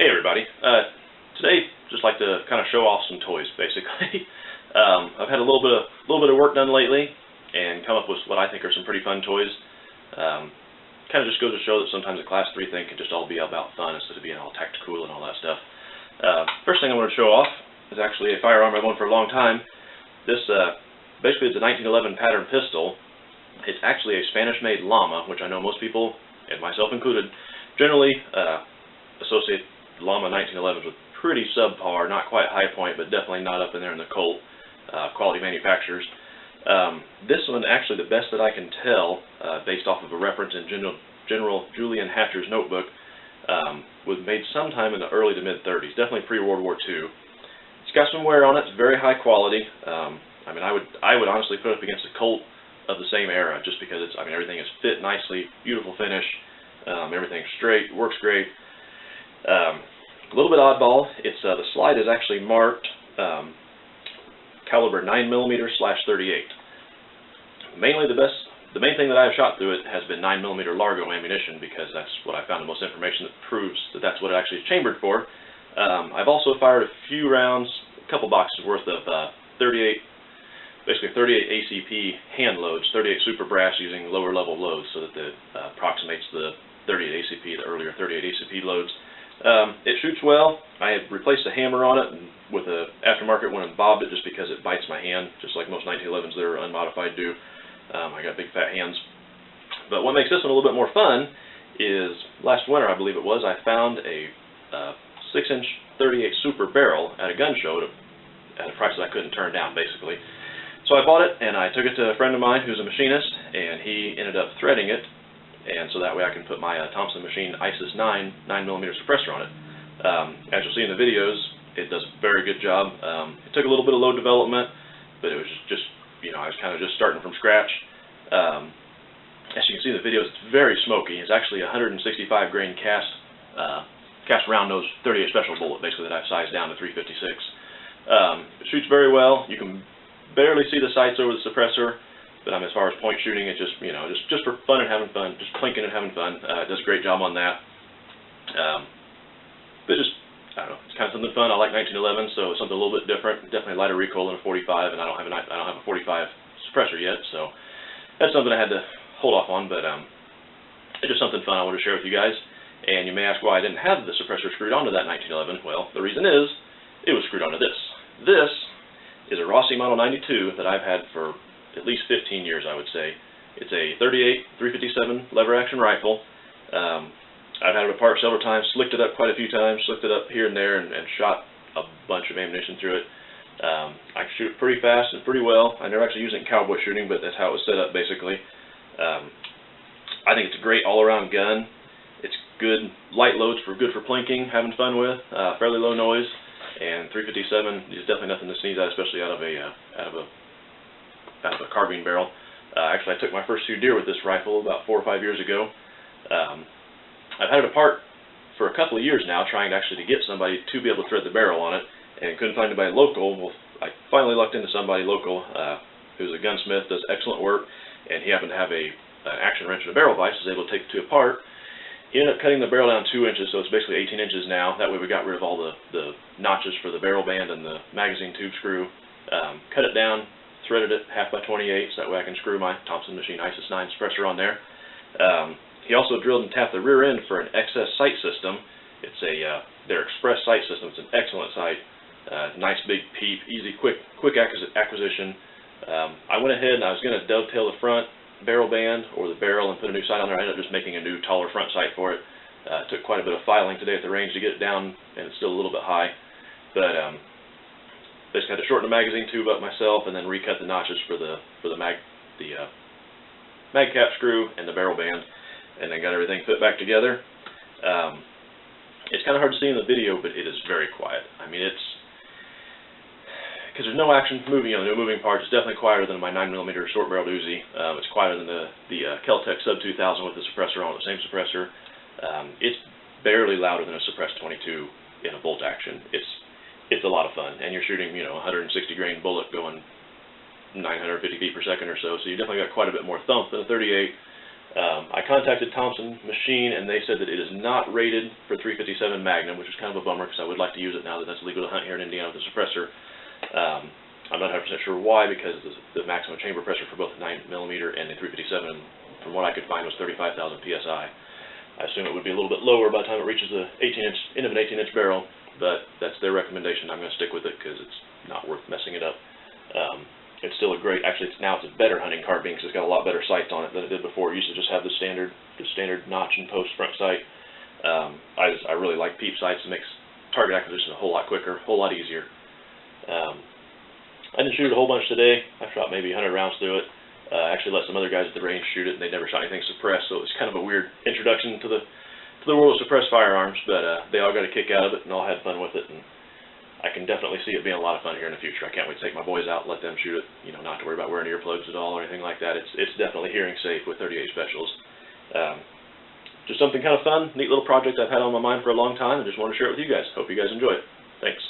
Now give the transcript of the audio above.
Hey everybody, today just like to kind of show off some toys basically. I've had a little bit of work done lately and come up with what I think are some pretty fun toys. Kind of just goes to show that sometimes a Class 3 thing can just all be about fun instead of being all tactical and all that stuff. First thing I want to show off is actually a firearm I've owned for a long time. This basically is a 1911 pattern pistol. It's actually a Spanish-made Llama, which I know most people, and myself included, generally associate Llama 1911s with pretty subpar, not quite high point, but definitely not up in there in the Colt quality manufacturers. This one, actually the best that I can tell, based off of a reference in General Julian Hatcher's notebook, was made sometime in the early to mid-30s, definitely pre-World War II. It's got some wear on it. It's very high quality. I mean, I would honestly put it up against a Colt of the same era, just because it's, I mean, everything is fit nicely, beautiful finish, everything's straight, works great. A little bit oddball. It's the slide is actually marked caliber 9mm/38. Mainly the main thing that I've shot through it has been 9mm Largo ammunition, because that's what I found the most information that proves that that's what it actually is chambered for. I've also fired a few rounds, a couple boxes worth of 38 ACP hand loads, 38 super brass using lower level loads, so that it approximates the 38 ACP, the earlier 38 ACP loads. It shoots well. I have replaced a hammer on it with an aftermarket one and bobbed it just because it bites my hand, just like most 1911s that are unmodified do. I got big fat hands. But what makes this one a little bit more fun is last winter, I believe it was, I found a 6-inch 38 super barrel at a gun show at a price that I couldn't turn down, basically. So I bought it and I took it to a friend of mine who's a machinist, and he ended up threading it. And so that way I can put my Thompson Machine Isis-9 9mm suppressor on it. As you'll see in the videos, it does a very good job. It took a little bit of load development, but it was just, you know, I was kind of just starting from scratch. As you can see in the videos, it's very smoky. It's actually a 165 grain cast round nose 38 special bullet, basically, that I've sized down to 356. It shoots very well. You can barely see the sights over the suppressor. But as far as point shooting, it's just, you know, just for fun and having fun, just plinking and having fun. It does a great job on that. But just, I don't know, it's kind of something fun. I like 1911, so it's something a little bit different. Definitely lighter recoil than a 45, and I don't have a 45 suppressor yet, so that's something I had to hold off on. But it's just something fun I want to share with you guys. And you may ask why I didn't have the suppressor screwed onto that 1911. Well, the reason is it was screwed onto this. This is a Rossi Model 92 that I've had for at least 15 years, I would say. It's a 38 357 lever action rifle. I've had it apart several times, slicked it up quite a few times, slicked it up here and there, and shot a bunch of ammunition through it. I can shoot it pretty fast and pretty well. I never actually used it in cowboy shooting, but that's how it was set up basically. I think it's a great all-around gun. It's good light loads good for plinking, having fun with, fairly low noise, and 357 is definitely nothing to sneeze at, especially out of a carbine barrel. Actually, I took my first few deer with this rifle about 4 or 5 years ago. I've had it apart for a couple of years now, trying to get somebody to be able to thread the barrel on it, and couldn't find anybody local. Well, I finally lucked into somebody local who's a gunsmith, does excellent work, and he happened to have an action wrench and a barrel vise, was able to take the two apart. He ended up cutting the barrel down 2 inches, so it's basically 18 inches now. That way we got rid of all the notches for the barrel band and the magazine tube screw. Cut it down, threaded it 1/2 by 28, so that way I can screw my Thompson Machine Isis-9 suppressor on there. He also drilled and tapped the rear end for an excess sight system. It's their express sight system. It's an excellent sight. Nice big peep, easy, quick acquisition. I went ahead and I was going to dovetail the front barrel band or the barrel and put a new sight on there. I ended up just making a new taller front sight for it. It took quite a bit of filing today at the range to get it down, and it's still a little bit high. But basically had to shorten the magazine tube up myself, and then recut the notches for the mag cap screw and the barrel band, and then got everything fit back together. It's kind of hard to see in the video, but it is very quiet. I mean, it's because there's no action moving, no moving parts. It's definitely quieter than my 9mm short barreled Uzi. It's quieter than the Kel-Tec Sub 2000 with the suppressor on it, the same suppressor. It's barely louder than a suppressed 22 in a bolt action. It's a lot of fun, and you're shooting, you know, 160 grain bullet going 950 feet per second or so, so you definitely got quite a bit more thump than a 38. I contacted Thompson Machine, and they said that it is not rated for 357 Magnum, which is kind of a bummer because I would like to use it now that that's legal to hunt here in Indiana with the suppressor. I'm not 100% sure why, because the maximum chamber pressure for both the 9mm and the 357, from what I could find, was 35,000 psi. I assume it would be a little bit lower by the time it reaches the 18-inch end of an 18-inch barrel, but that's their recommendation. I'm going to stick with it because it's not worth messing it up. It's still a great, actually now it's a better hunting carbine because it's got a lot better sights on it than it did before. It used to just have the standard notch and post front sight. I really like peep sights. It makes target acquisition a whole lot quicker, a whole lot easier. I didn't shoot a whole bunch today. I shot maybe 100 rounds through it. Actually let some other guys at the range shoot it, and they never shot anything suppressed, so it was kind of a weird introduction to the world of suppressed firearms, but they all got a kick out of it and all had fun with it, and I can definitely see it being a lot of fun here in the future. I can't wait to take my boys out and let them shoot it, you know, not to worry about wearing earplugs at all or anything like that. It's definitely hearing safe with 38 specials. Just something kind of fun, neat little project I've had on my mind for a long time, and just want to share it with you guys. Hope you guys enjoy it. Thanks.